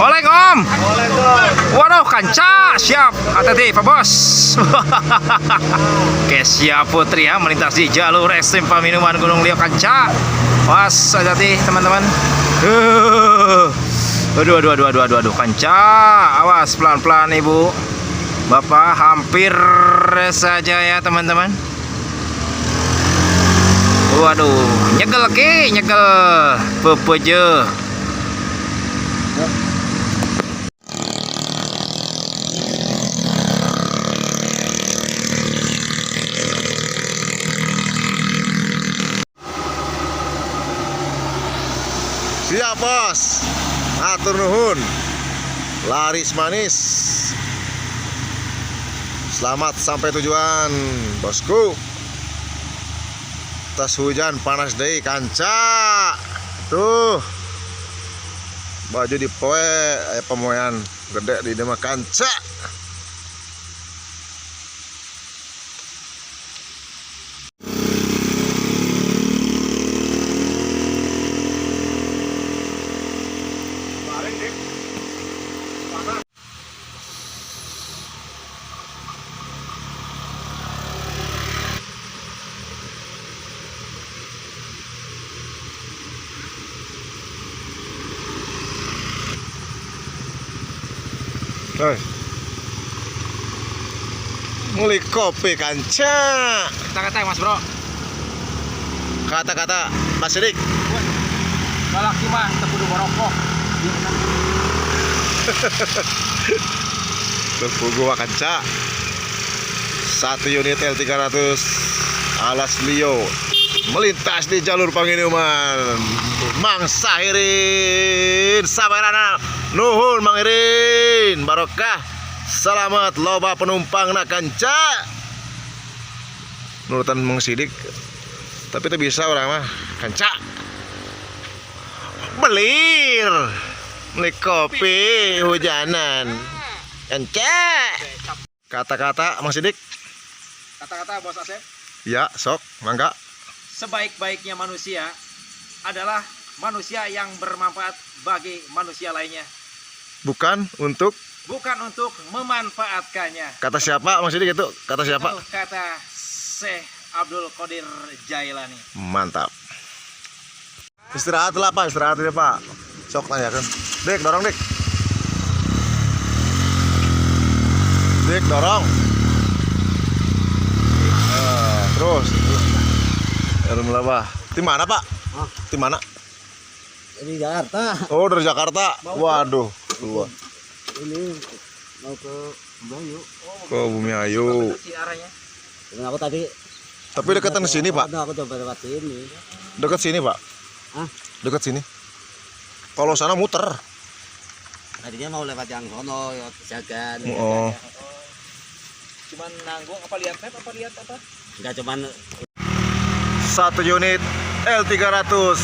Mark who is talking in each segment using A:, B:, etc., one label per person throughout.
A: Oleng Om. Waduh, kanca siap. Hati-hati Pak Bos. Kesia Putri ya melintas di jalur ekstrim paminuman Gunung Lio kanca. Was, hati-hati teman-teman. Aduh kanca. Awas pelan-pelan Ibu. Bapak hampir saja ya teman-teman. Waduh, nyegel pepeje.
B: Siap bos, atur nuhun, laris manis. Selamat sampai tujuan bosku. Tas hujan panas deh kanca. Tuh baju dipoe aya pemoean gede di dieu mah kanca. Ngulik kopi kanca.
A: Kata-kata Mas Bro.
B: Kata-kata Mas Sidik.
A: Galaki mah teu kudu borokok.
B: Terpugu kanca. 1 unit L300 alas Lio melintas di jalur panginiuman. Mang Sahirin sabarana nuhun Mang Irin barokah. Selamat loba penumpang na kanca. Nurutan Mang Sidik. Tapi itu bisa orang mah kanca. Beli kopi hujanan kanca. Kata-kata Mang Sidik.
A: Kata-kata Bos Asep.
B: Ya, sok, mangga.
A: Sebaik-baiknya manusia adalah manusia yang bermanfaat bagi manusia lainnya,
B: Bukan untuk
A: memanfaatkannya.
B: kata siapa Mang Sidik itu? Kata siapa?
A: Itu kata Syekh Abdul Qadir Jailani.
B: Mantap. Istirahat lah Pak, istirahat ya Pak. Sok tanyakan. Dik, dorong Dik. Dik, dorong. Terus. Alhamdulillah. Di mana Pak? Di mana?
C: Di Jakarta.
B: Oh, dari Jakarta. Waduh, keluar.
C: Ini mau ke Bayu.
B: Ke Bumi Ayu.
A: Arahnya.
C: Dan aku tadi.
B: Tapi dekatan sini Pak.
C: Aku coba lewat sini.
B: Dekat sini Pak.
C: Hah?
B: Dekat sini. Kalau sana muter.
C: Tadinya mau lewat yang sono, ya jagan.
B: Oh.
A: Cuman nanggung apa lihat map apa lihat apa?
C: Enggak cuman
B: 1 unit L300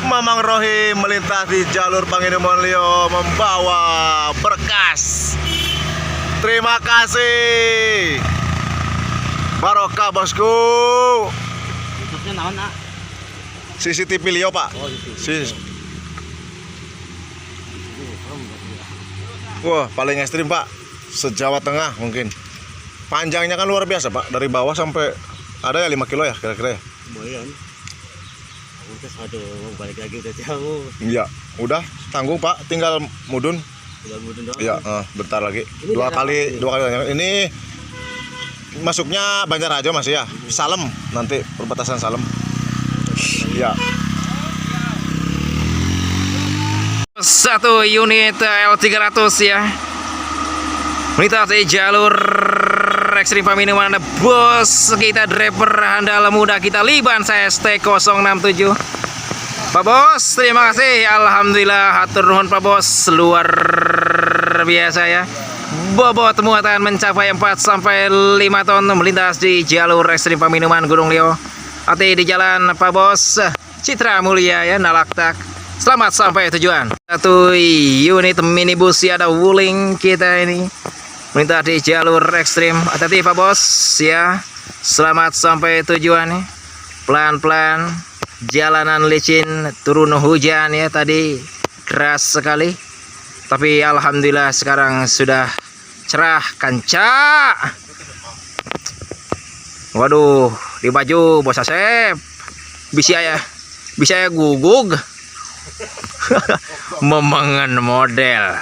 B: Mamang Rohim melintas di jalur Panginiuman Lio membawa berkas. Terima kasih. Barokah bosku.
C: khususnya naon nak?
B: CCTV Lio Pak.
C: Oh itu.
B: Wah paling ekstrim Pak. Se-Jawa Tengah mungkin. Panjangnya kan luar biasa Pak. Dari bawah sampai ada ya 5 kilo ya kira-kira ya.
C: Lumayan. Terus aduh balik lagi udah jauh.
B: Iya, udah tanggung Pak, tinggal mudun.
C: Udah mudun doang.
B: Iya, bentar lagi.
C: Ini
B: Dua
C: daerah
B: kali. Ini masuknya Banjarraja Mas ya. Salem nanti perbatasan Salem. Iya.
A: 1 unit L300 ya. Melintas di jalur ekstrim paminuman bos kita, driver handal muda kita Liban ST067. Pak Bos, terima kasih. Alhamdulillah, hatur nuhun Pak Bos, luar biasa ya. Bobot muatan mencapai 4 sampai 5 ton melintas di jalur ekstrim paminuman Gunung Lio. Hati di jalan Pak Bos. Citra Mulia ya, Nalaktak. Selamat sampai tujuan. 1 unit minibus ya, ada Wuling kita ini melintas di jalur ekstrim. Hati-hati Pak Bos ya. Selamat sampai tujuan nih. Pelan-pelan. Jalanan licin, turun hujan ya tadi, keras sekali. Tapi alhamdulillah sekarang sudah cerah kanca. Waduh, di baju bos Asep. Bisa ya gugug. Memangan model.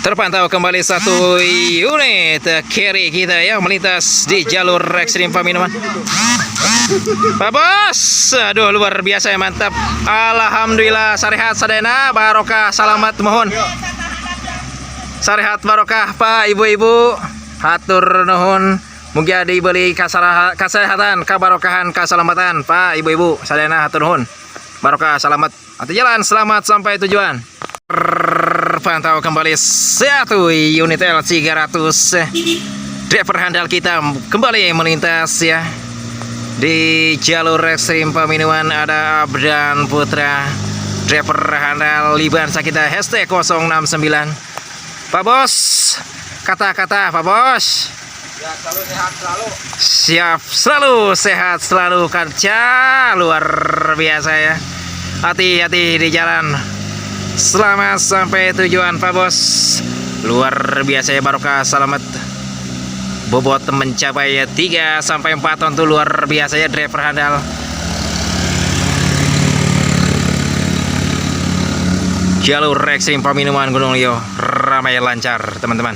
A: Terpantau kembali satu unit carry kita ya melintas di jalur ekstrim paminuman. Pak Bos, aduh luar biasa ya, mantap. Alhamdulillah sarehat sadena barokah selamat mohon. Sarehat barokah Pak ibu-ibu, hatur nuhun. Mugi dibeli kasehatan, kabarokahan, keselamatan Pak ibu-ibu sadena hatur nuhun. Barokah selamat. Hati jalan selamat sampai tujuan. Pantau kembali satu unit L300 driver handal kita kembali melintas ya di jalur ekstrim paminuan. Ada Abdan Putra driver handal Libansa kita hashtag 069. Pak Bos, kata-kata Pak Bos.
B: Ya, selalu sehat selalu.
A: Siap selalu sehat selalu kerja luar biasa ya. Hati-hati di jalan. Selamat sampai tujuan Pak Bos. Luar biasa ya barokah selamat. Bobot mencapai 3 sampai 4 ton tuh luar biasa ya driver handal. Jalur ekstrim paminuman Gunung Lio ramai lancar teman-teman.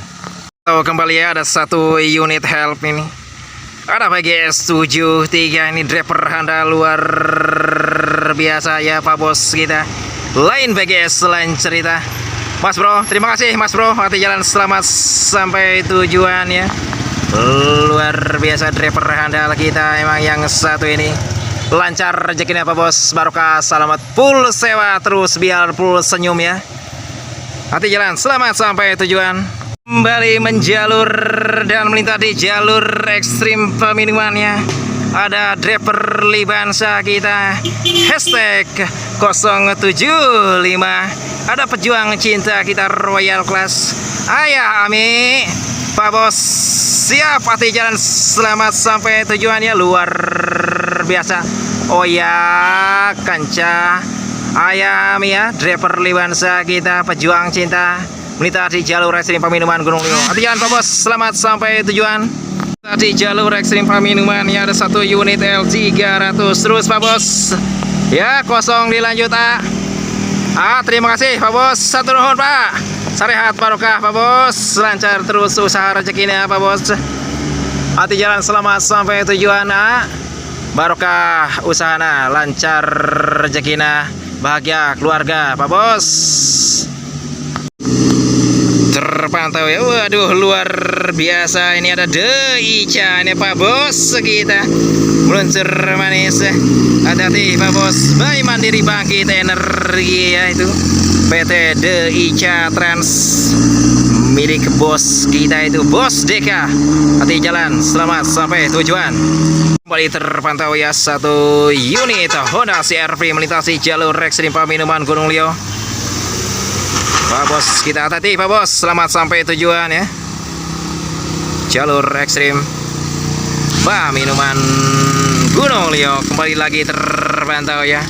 A: Kembali ya ada satu unit help ini. Ada PGS 73 ini driver handal luar biasa ya Pak Bos kita. Lain PGS lain cerita. Mas Bro, terima kasih Mas Bro. Hati jalan selamat sampai tujuan ya. Luar biasa driver handal kita emang yang satu ini. Lancar rezekinya Pak Bos. Barokah selamat full sewa terus biar full senyum ya. Hati jalan selamat sampai tujuan. Kembali menjalur dan melintas di jalur ekstrim paminumannya. Ada driver Libansa kita hashtag 075. Ada pejuang cinta kita Royal Class Ayah Ami. Pak Bos siap, hati jalan selamat sampai tujuannya luar biasa. Oh ya kanca Ayah Ami ya driver Libansa kita pejuang cinta melintas di jalur ekstrim paminuman Gunung Lio. Hati jalan Pak Bos selamat sampai tujuan. Di jalur ekstrim paminuman ya ada satu unit L300 terus Pak Bos ya kosong dilanjut terima kasih Pak Bos, satu nuhun Pak. Sarehat barokah Pak Bos, lancar terus usaha rezekinya Pak Bos. Hati jalan selamat sampai tujuan barokah usahana, lancar rezekina, bahagia keluarga Pak Bos. Terpantau ya, waduh luar biasa ini ada Deica ini Pak Bos kita meluncur manis. Hati-hati Pak Bos, Bayi Mandiri Bangkit Energi ya itu PT Deica Trans milik bos kita itu Bos Deka. Hati jalan selamat sampai tujuan. Kembali terpantau ya satu unit Honda CR-V melintasi jalur ekstrim paminuman Gunung Lio. Pak Bos kita hati-hati Pak Bos, selamat sampai tujuan ya. Jalur ekstrim paminuman Gunung Lio kembali lagi terpantau ya.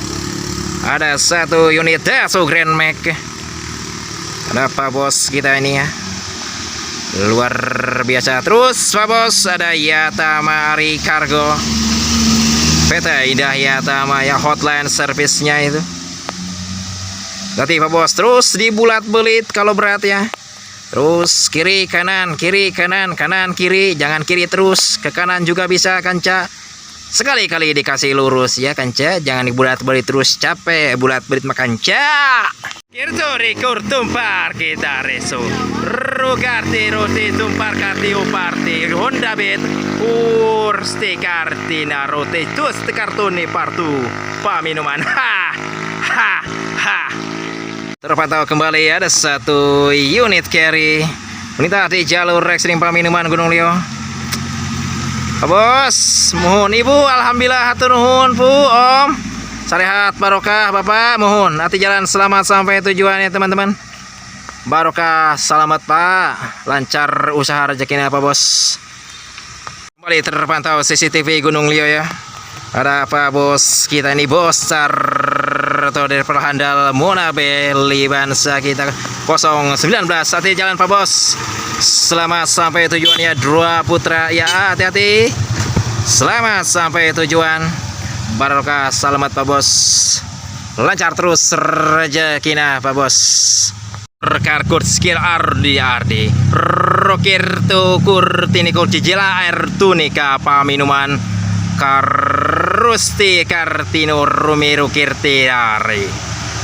A: Ada satu unit Daihatsu Grand Max. Ada Pak Bos kita ini ya. Luar biasa terus Pak Bos. Ada Yatama Ari Cargo PT Indah Yatama ya, hotline servisnya itu. Nanti Pak Bos terus dibulat belit kalau berat ya. Terus kiri kanan kanan kiri, jangan kiri terus, ke kanan juga bisa kanca. Sekali-kali dikasih lurus ya kanca, jangan dibulat belit terus, capek bulat belit makan ca. Kirto rikur tumpar kita reso. Rugarti roti tumpar karti uparti Honda bet ursti kartina roti tus kartuni partu paminuman. Terpantau kembali ada satu unit carry melintas di jalur ekstrim paminuman Gunung Lio. Pak Bos, mohon Ibu, alhamdulillah hatur nuhun Pu, Om. Sarehat barokah Bapak, mohon hati jalan selamat sampai tujuan ya teman-teman. Barokah selamat Pak, lancar usaha rezekinya Pak Bos. Kembali terpantau CCTV Gunung Lio ya. Ada apa bos kita ini bos atau dari perhandal Monabe Libansa kita 019 hati jalan Pak Bos. Selamat sampai tujuan ya dua putra ya, hati-hati. Selamat sampai tujuan. Barokah selamat Pak Bos. Lancar terus rezekinya Pak Bos. Rekarkut skill ardi rokir tu kurtini kau jela air tunika paminuman karusti kartino rumiru kirtiari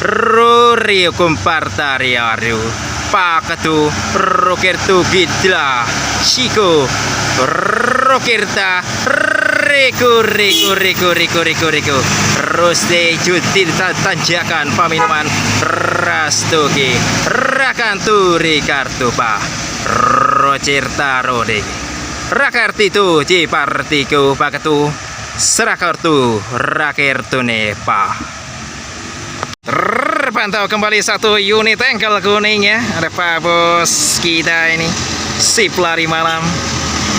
A: ruri kumpartari aru pakatu rokir tu gidla shiko rokirta riku rusti jutir tanjakan paminuman rastuki rakanturi kartupa rocirta rode rakartitu cipartiku pakatu serakartu rakirtunepa. Pantau kembali satu unit engkel kuning ya. Ada Pak Bos kita ini sip lari malam.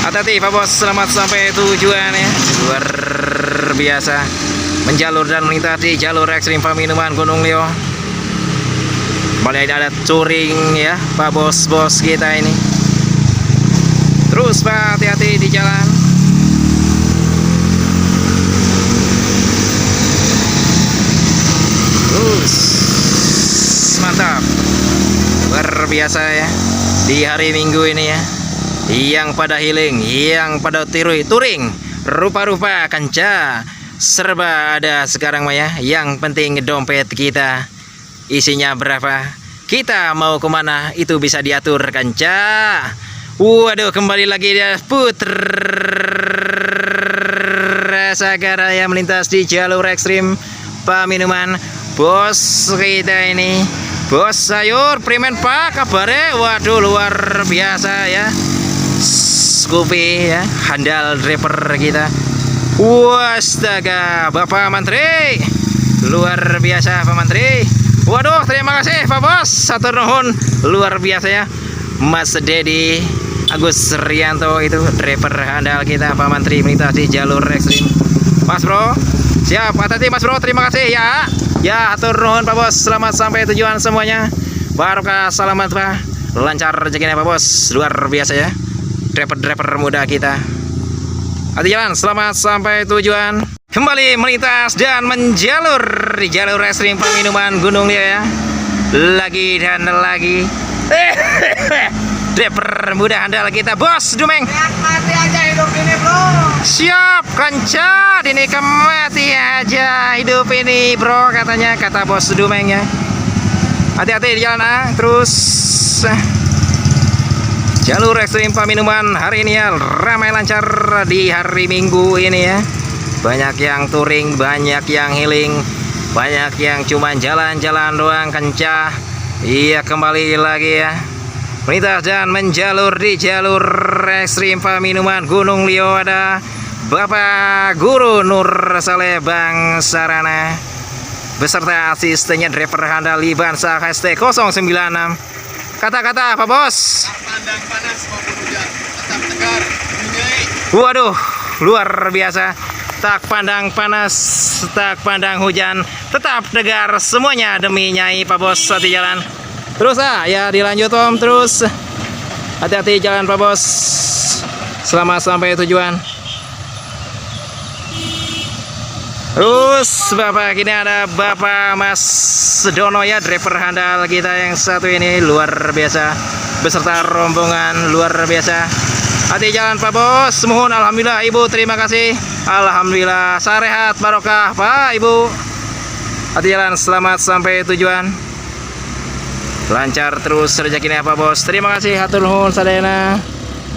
A: Hati-hati Pak Bos, selamat sampai tujuan ya. Luar biasa menjalur dan melintasi jalur ekstrim paminuman Gunung Lio. Kembali ada touring ya Pak Bos kita ini. Terus Pak, hati-hati di jalan. Terus mantap, luar biasa ya di hari Minggu ini ya. Yang pada healing, yang pada touring, rupa-rupa kanca serba ada sekarang Maya. Yang penting dompet kita isinya berapa, kita mau kemana itu bisa diatur kanca. Waduh, kembali lagi dia Putra Sagara yang melintas di jalur ekstrim paminuman bos kita ini. Bos sayur primen Pak kabarnya, waduh luar biasa ya. Scoopy ya, handal driver kita. Wastaga, Bapak Menteri. Luar biasa Pak Menteri. Waduh, terima kasih Pak Bos. Satu nuhun, luar biasa ya. Mas Dedi Agus Rianto itu driver handal kita Pak Menteri melintas di jalur ekstrim. Mas Bro, siap, hati-hati Mas Bro, terima kasih ya. Ya, atur nuhun Pak Bos. Selamat sampai tujuan semuanya. Barokah selamat Pak. Lancar rezekinya Pak Bos. Luar biasa ya. Driver muda kita. Hati jalan, selamat sampai tujuan. Kembali melintas dan menjalur di jalur ekstrim paminuman Gunung Lio ya. Lagi dan lagi. Driver muda handal kita Bos Dumeng.
C: Mati aja hidup ini bro.
A: Siap kanca, dinikam mati aja hidup ini bro, katanya kata Bos Dumeng ya. Hati-hati di jalan terus. Jalur ekstrim paminuman hari ini ya ramai lancar di hari Minggu ini ya. Banyak yang touring, banyak yang healing, banyak yang cuma jalan-jalan doang kanca. Iya, kembali lagi ya melintas dan menjalur di jalur ekstrim paminuman Gunung Lio. Ada Bapak Guru Nur Saleh Bang Sarana beserta asistennya driver handal Libansa HST 096. Kata-kata Pak Bos.
B: Pandang panas maupun hujan, tetap tegar, menyei.
A: Waduh, luar biasa. Tak pandang panas, tak pandang hujan, tetap tegar semuanya demi Nyai Pak Bos. Hati jalan. Terus ya dilanjut Om terus. Hati-hati jalan Pak Bos. Selamat sampai tujuan. Terus Bapak ini ada Bapak Mas Dono ya, driver handal kita yang satu ini luar biasa beserta rombongan luar biasa. Hati jalan Pak Bos. Mohon alhamdulillah Ibu, terima kasih. Alhamdulillah sarehat barokah Pak Ibu. Hati jalan, selamat sampai tujuan. Lancar terus rezekinya Pak Bos. Terima kasih hatur nuhun sadayana.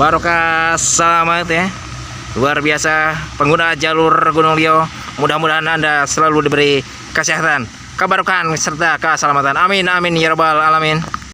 A: Barokah selamat ya. Luar biasa pengguna jalur Gunung Lio. Mudah-mudahan Anda selalu diberi kesehatan, kebarokan serta keselamatan. Amin amin ya rabbal alamin.